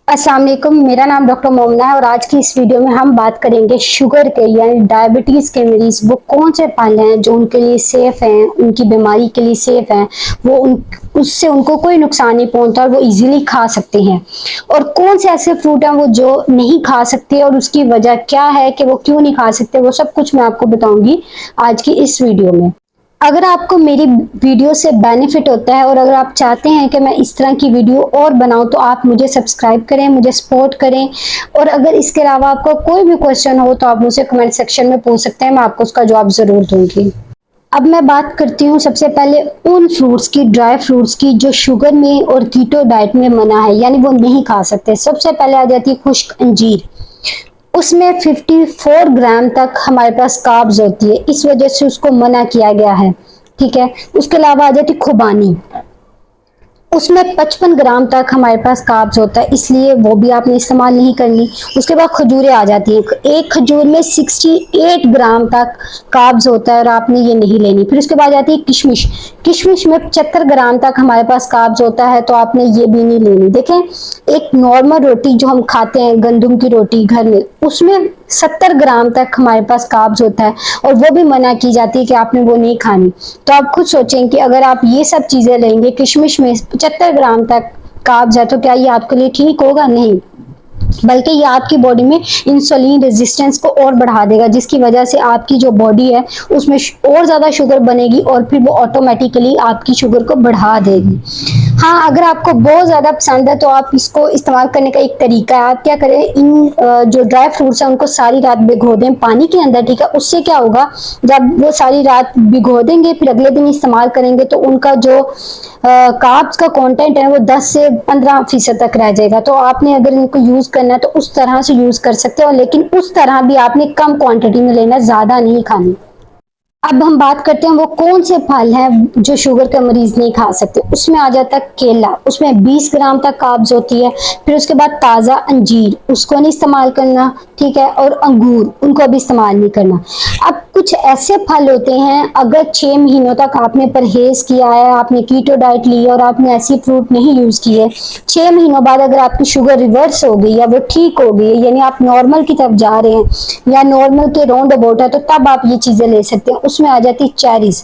अस्सलाम वालेकुम। मेरा नाम डॉक्टर मोमना है और आज की इस वीडियो में हम बात करेंगे शुगर के यानी डायबिटीज़ के मरीज वो कौन से फल हैं जो उनके लिए सेफ़ हैं, उनकी बीमारी के लिए सेफ़ हैं, वो उससे उनको कोई नुकसान नहीं पहुंचता और वो इजीली खा सकते हैं। और कौन से ऐसे फ्रूट हैं वो जो नहीं खा सकते और उसकी वजह क्या है कि वो क्यों नहीं खा सकते, वो सब कुछ मैं आपको बताऊंगी आज की इस वीडियो में। अगर आपको मेरी वीडियो से बेनिफिट होता है और अगर आप चाहते हैं कि मैं इस तरह की वीडियो और बनाऊं तो आप मुझे सब्सक्राइब करें, मुझे सपोर्ट करें। और अगर इसके अलावा आपका कोई भी क्वेश्चन हो तो आप मुझसे कमेंट सेक्शन में पूछ सकते हैं, मैं आपको उसका जवाब ज़रूर दूंगी। अब मैं बात करती हूँ सबसे पहले उन फ्रूट्स की, ड्राई फ्रूट्स की जो शुगर में और कीटो डाइट में मना है, यानी वो नहीं खा सकते। सबसे पहले आ जाती है खुश्क अंजीर। उसमें 54 ग्राम तक हमारे पास कार्ब्स होती है, इस वजह से उसको मना किया गया है। ठीक है। उसके अलावा आ जाती खुबानी। उसमें 55 ग्राम तक हमारे पास कार्ब्स होता है, इसलिए वो भी आपने इस्तेमाल नहीं करनी। उसके बाद खजूरें आ जाती हैं। एक खजूर में 68 ग्राम तक कार्ब्स होता है और आपने ये नहीं लेनी। फिर उसके बाद आती है किशमिश। किशमिश में 75 ग्राम तक हमारे पास कार्ब्स होता है, तो आपने ये भी नहीं लेनी। देखें, एक नॉर्मल रोटी जो हम खाते हैं, गंदम की रोटी घर में, उसमें 70 ग्राम तक हमारे पास कार्ब्स होता है और वो भी मना की जाती है कि आपने वो नहीं खानी। तो आप खुद सोचें कि अगर आप ये सब चीजें लेंगे, किशमिश में 75 ग्राम तक कार्ब्स है, तो क्या ये आपके लिए ठीक होगा? नहीं, बल्कि ये आपकी बॉडी में इंसुलिन रेजिस्टेंस को और बढ़ा देगा, जिसकी वजह से आपकी जो बॉडी है उसमें और ज़्यादा शुगर बनेगी और फिर वो ऑटोमेटिकली आपकी शुगर को बढ़ा देगी। हाँ, अगर आपको बहुत ज़्यादा पसंद है तो आप इसको इस्तेमाल करने का एक तरीका है, आप क्या करें, इन जो ड्राई फ्रूट्स हैं उनको सारी रात भिगो दें पानी के अंदर। ठीक है। उससे क्या होगा, जब वो सारी रात भिगो देंगे फिर अगले दिन इस्तेमाल करेंगे तो उनका जो कार्ब्स का कंटेंट है वो 10 से 15% तक रह जाएगा। तो आपने अगर इनको यूज करना है तो उस तरह से यूज कर सकते हो, लेकिन उस तरह भी आपने कम क्वांटिटी में लेना, ज्यादा नहीं खानी। अब हम बात करते हैं वो कौन से फल हैं जो शुगर का मरीज नहीं खा सकते। उसमें आ जाता है केला। उसमें 20 ग्राम तक कार्ब्स होती है। फिर उसके बाद ताज़ा अंजीर, उसको नहीं इस्तेमाल करना। ठीक है। और अंगूर, उनको भी इस्तेमाल नहीं करना। अब कुछ ऐसे फल होते हैं, अगर 6 महीनों तक आपने परहेज किया है, आपने कीटो डाइट ली है और आपने ऐसी फ्रूट नहीं यूज की है, 6 महीनों बाद अगर आपकी शुगर रिवर्स हो गई या वो ठीक हो गई, यानी आप नॉर्मल की तरफ जा रहे हैं या नॉर्मल के राउंड अबाउट है, तो तब आप ये चीजें ले सकते हैं। उसमें आ जाती चेरीज।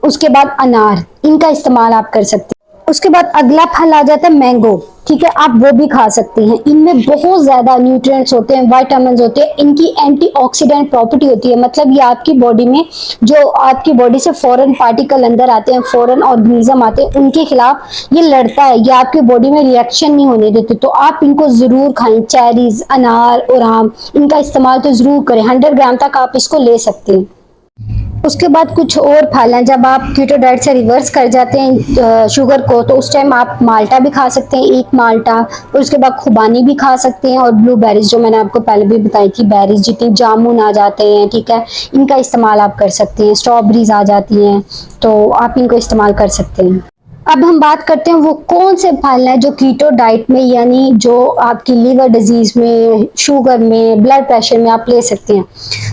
उसके बाद अनार, इनका इस्तेमाल आप कर सकते हैं। उसके बाद अगला फल आ जाता है मैंगो। ठीक है, आप वो भी खा सकते हैं। इनमें बहुत ज्यादा न्यूट्रिएंट्स होते हैं, विटामिन होते हैं, इनकी एंटीऑक्सीडेंट प्रॉपर्टी होती है। मतलब ये आपकी बॉडी में, जो आपकी बॉडी से फॉरेन पार्टिकल अंदर आते हैं, फॉरेन ऑर्गेनिज्म आते हैं, उनके खिलाफ ये लड़ता है, ये आपकी बॉडी में रिएक्शन नहीं होने देते। तो आप इनको जरूर खाएं, चेरीज, अनार और आम, इनका इस्तेमाल तो जरूर करें। 100 ग्राम तक आप इसको ले सकते हैं। उसके बाद कुछ और फल हैं, जब आप कीटो डाइट से रिवर्स कर जाते हैं शुगर को, तो उस टाइम आप माल्टा भी खा सकते हैं, एक माल्टा। और उसके बाद खुबानी भी खा सकते हैं और ब्लूबेरीज, जो मैंने आपको पहले भी बताई थी, बेरीज, जितनी जामुन आ जाते हैं, ठीक है, इनका इस्तेमाल आप कर सकते हैं। स्ट्रॉबेरीज आ जाती हैं, तो आप इनको इस्तेमाल कर सकते हैं। अब हम बात करते हैं वो कौन से फल हैं जो कीटो डाइट में, यानी जो आपकी लीवर डिजीज में, शुगर में, ब्लड प्रेशर में आप ले सकते हैं।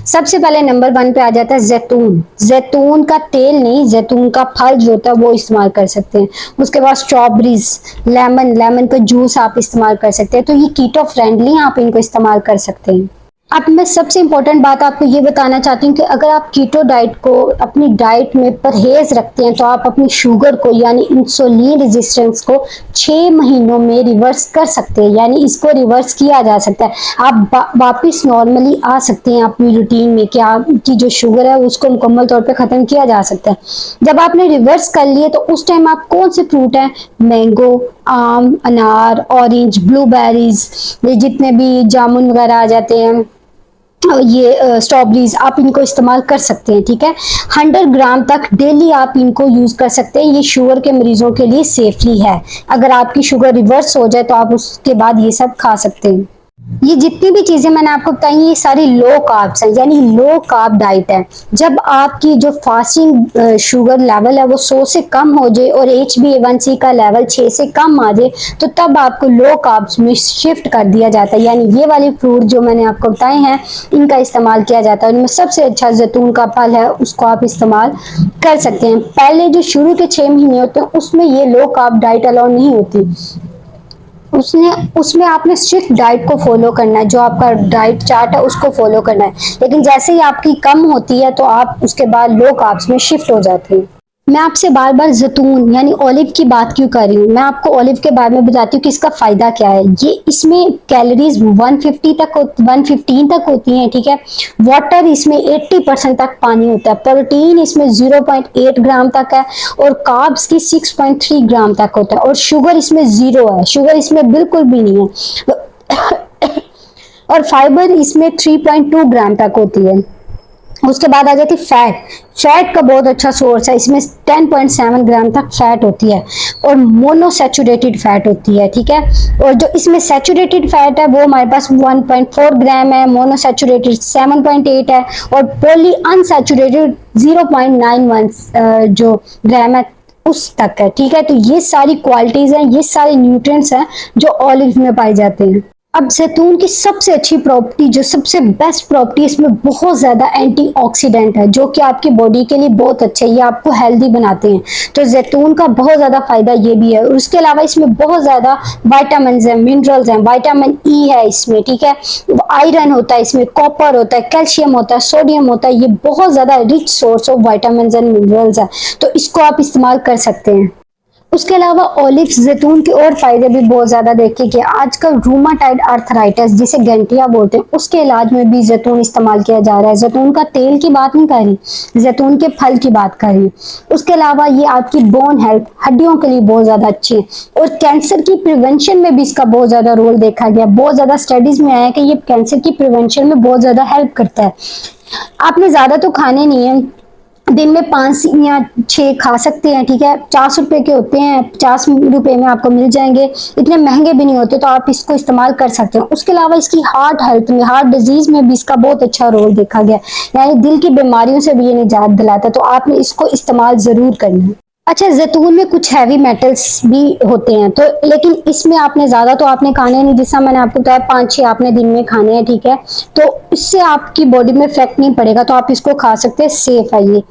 सबसे पहले नंबर 1 पे आ जाता है जैतून। जैतून का तेल नहीं, जैतून का फल जो होता है वो इस्तेमाल कर सकते हैं। उसके बाद स्ट्रॉबेरीज, लेमन, लेमन का जूस आप इस्तेमाल कर सकते हैं। तो ये कीटो फ्रेंडली, आप इनको इस्तेमाल कर सकते हैं। अब मैं सबसे इम्पोर्टेंट बात आपको ये बताना चाहती हूँ कि अगर आप कीटो डाइट को अपनी डाइट में परहेज रखते हैं तो आप अपनी शुगर को, यानी इंसुलिन रेजिस्टेंस को 6 महीनों में रिवर्स कर सकते हैं, यानी इसको रिवर्स किया जा सकता है। आप वापस नॉर्मली आ सकते हैं अपनी रूटीन में, कि आपकी जो शुगर है उसको मुकम्मल तौर पे ख़त्म किया जा सकता है। जब आपने रिवर्स कर लिए तो उस टाइम आप कौन से फ्रूट हैं, मैंगो, आम, अनार, ऑरेंज, ब्लूबेरीज, ये जितने भी जामुन वगैरह आ जाते हैं, ये स्ट्रॉबेरीज, आप इनको इस्तेमाल कर सकते हैं। ठीक है। 100 ग्राम तक डेली आप इनको यूज कर सकते हैं। ये शुगर के मरीजों के लिए सेफली है। अगर आपकी शुगर रिवर्स हो जाए तो आप उसके बाद ये सब खा सकते हैं। ये जितनी भी चीजें मैंने आपको बताई ये सारी लो कार्ब्स हैं, यानी लो कार्ब डाइट है। जब आपकी जो फास्टिंग शुगर लेवल है वो 100 से कम हो जाए और HbA1c का लेवल 6 से कम आ जाए, तो तब आपको लो कार्ब्स में शिफ्ट कर दिया जाता है। यानी ये वाले फ्रूट जो मैंने आपको बताए हैं, इनका इस्तेमाल किया जाता है। उनमें सबसे अच्छा जैतून का फल है, उसको आप इस्तेमाल कर सकते हैं। पहले जो शुरू के 6 महीने होते हैं उसमें ये लो कार्ब डाइट अलाउ नहीं होती। उसने उसमें आपने स्ट्रिक्ट डाइट को फॉलो करना है, जो आपका डाइट चार्ट है उसको फॉलो करना है। लेकिन जैसे ही आपकी कम होती है तो आप उसके बाद लो कार्ब्स में शिफ्ट हो जाते हैं। मैं आपसे बार बार जैतून यानी ऑलिव की बात क्यों कर रही हूँ, मैं आपको ऑलिव के बारे में बताती हूँ कि इसका फायदा क्या है। ये इसमें कैलोरीज 115 तक होती हैं, ठीक है। वाटर इसमें 80% तक पानी होता है। प्रोटीन इसमें 0.8 ग्राम तक है और कार्ब्स की 6.3 ग्राम तक होता है। और शुगर इसमें जीरो है, शुगर इसमें बिल्कुल भी नहीं है। और फाइबर इसमें 3.2 ग्राम तक होती है। उसके बाद आ जाती फैट। फैट का बहुत अच्छा सोर्स है, इसमें 10.7 ग्राम तक फैट होती है और मोनोसैचुरेटेड फैट होती है, ठीक है। और जो इसमें सैचुरेटेड फैट है वो हमारे पास 1.4 ग्राम है, मोनोसैचुरेटेड 7.8 है और पॉली अनसैचुरेटेड 0.91 जो ग्राम है उस तक है, ठीक है। तो ये सारी क्वालिटीज हैं, ये सारे न्यूट्रिएंट्स हैं जो ऑलिव में पाए जाते हैं। अब जैतून की सबसे अच्छी प्रॉपर्टी, जो सबसे बेस्ट प्रॉपर्टी, इसमें बहुत ज्यादा एंटीऑक्सीडेंट है जो कि आपकी बॉडी के लिए बहुत अच्छे है, ये आपको हेल्दी बनाते हैं। तो जैतून का बहुत ज्यादा फायदा ये भी है। और उसके अलावा इसमें बहुत ज्यादा विटामिन है, मिनरल्स हैं, विटामिन ई है इसमें, ठीक है। आयरन होता है इसमें, कॉपर होता है, कैल्शियम होता है, सोडियम होता है। ये बहुत ज्यादा rich source of vitamin and minerals है, तो इसको आप इस्तेमाल कर सकते हैं। उसके अलावा ऑलिव जैतून के और फायदे भी बहुत ज्यादा देखे कि आजकल रूमाटाइड आर्थराइटिस जिसे गैंटिया बोलते हैं उसके इलाज में भी जैतून इस्तेमाल किया जा रहा है। जैतून का तेल की बात नहीं कर रही, जैतून के फल की बात कर रही। उसके अलावा ये आपकी बोन हेल्थ, हड्डियों के लिए बहुत ज्यादा अच्छी है और कैंसर की प्रिवेंशन में भी इसका बहुत ज्यादा रोल देखा गया। बहुत ज्यादा स्टडीज में आया है कि ये कैंसर की प्रिवेंशन में बहुत ज्यादा हेल्प करता है। आपने ज्यादा तो खाने नहीं है, दिन में 5 या 6 खा सकते हैं, ठीक है। 400 रुपए के होते हैं, 50 रुपए में आपको मिल जाएंगे, इतने महंगे भी नहीं होते, तो आप इसको इस्तेमाल कर सकते हैं। उसके अलावा इसकी हार्ट हेल्थ में, हार्ट डिजीज में भी इसका बहुत अच्छा रोल देखा गया, यानी दिल की बीमारियों से भी ये निजात दिलाता है। तो आपने इसको इस्तेमाल जरूर करना है। अच्छा, जैतून में कुछ हैवी मेटल्स भी होते हैं, तो लेकिन इसमें आपने ज्यादा तो आपने खाने नहीं, जैसा मैंने आपको बताया 5-6 आपने दिन में खाने हैं, ठीक है। तो इससे आपकी बॉडी में इफेक्ट नहीं पड़ेगा, तो आप इसको खा सकते हैं, सेफ है ये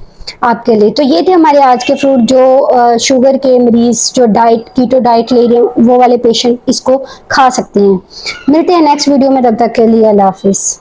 आपके लिए। तो ये थे हमारे आज के फ्रूट, जो शुगर के मरीज जो डाइट कीटो डाइट ले रहे हैं वो वाले पेशेंट इसको खा सकते हैं। मिलते हैं नेक्स्ट वीडियो में, तब तक के लिए अल्लाह हाफिज।